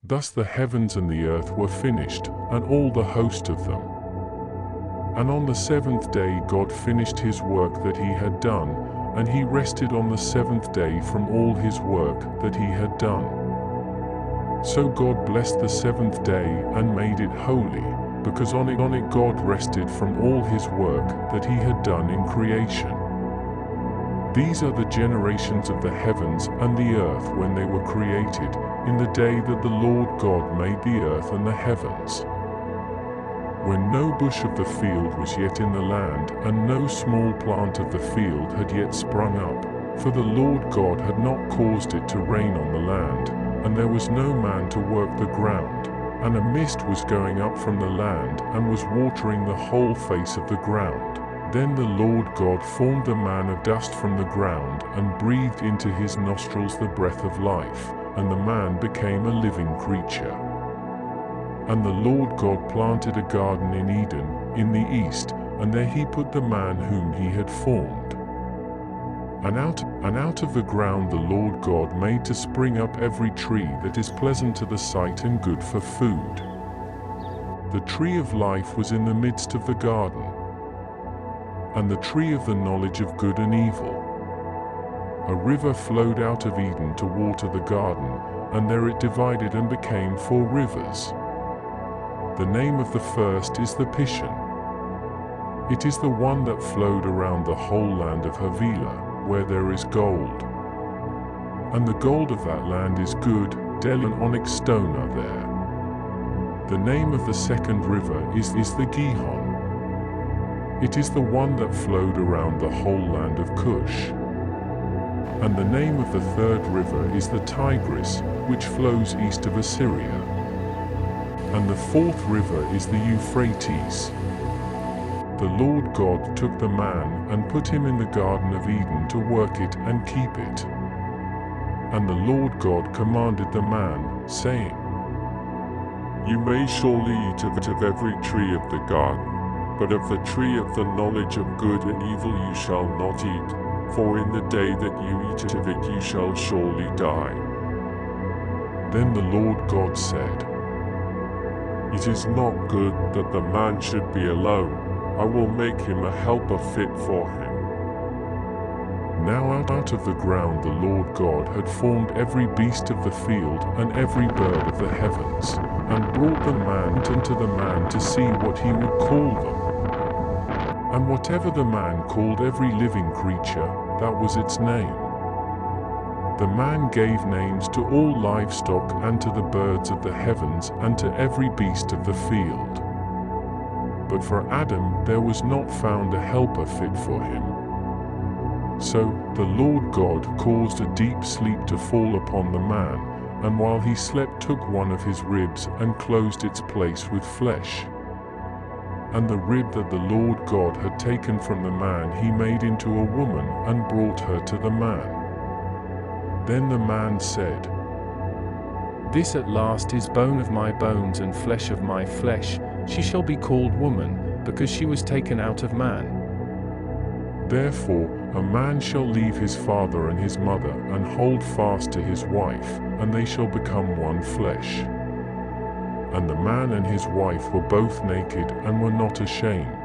Thus the heavens and the earth were finished, and all the host of them. And on the seventh day God finished his work that he had done, and he rested on the seventh day from all his work that he had done. So God blessed the seventh day and made it holy, because on it God rested from all his work that he had done in creation. These are the generations of the heavens and the earth when they were created, in the day that the Lord God made the earth and the heavens. When no bush of the field was yet in the land, and no small plant of the field had yet sprung up, for the Lord God had not caused it to rain on the land, and there was no man to work the ground, and a mist was going up from the land, and was watering the whole face of the ground. Then the Lord God formed the man of dust from the ground, and breathed into his nostrils the breath of life, and the man became a living creature. And the Lord God planted a garden in Eden, in the east, and there he put the man whom he had formed. And out of the ground the Lord God made to spring up every tree that is pleasant to the sight and good for food. The tree of life was in the midst of the garden, and the tree of the knowledge of good and evil. A river flowed out of Eden to water the garden, and there it divided and became 4 rivers. The name of the first is the Pishon. It is the one that flowed around the whole land of Havilah, where there is gold. And the gold of that land is good, Bdellium and onyx stone are there. The name of the second river is the Gihon. It is the one that flowed around the whole land of Cush. And the name of the third river is the Tigris, which flows east of Assyria. And the fourth river is the Euphrates. The Lord God took the man and put him in the Garden of Eden to work it and keep it. And the Lord God commanded the man, saying, You may surely eat of every tree of the garden, but of the tree of the knowledge of good and evil you shall not eat, for in the day that you eat of it you shall surely die. Then the Lord God said, It is not good that the man should be alone. I will make him a helper fit for him. Now out of the ground the Lord God had formed every beast of the field and every bird of the heavens, and brought the man unto the man to see what he would call them. And whatever the man called every living creature, that was its name. The man gave names to all livestock and to the birds of the heavens and to every beast of the field. But for Adam there was not found a helper fit for him. So the Lord God caused a deep sleep to fall upon the man, and while he slept took one of his ribs and closed its place with flesh. And the rib that the Lord God had taken from the man he made into a woman and brought her to the man. Then the man said, This at last is bone of my bones and flesh of my flesh. She shall be called woman, because she was taken out of man. Therefore a man shall leave his father and his mother, and hold fast to his wife, and they shall become one flesh. And the man and his wife were both naked and were not ashamed.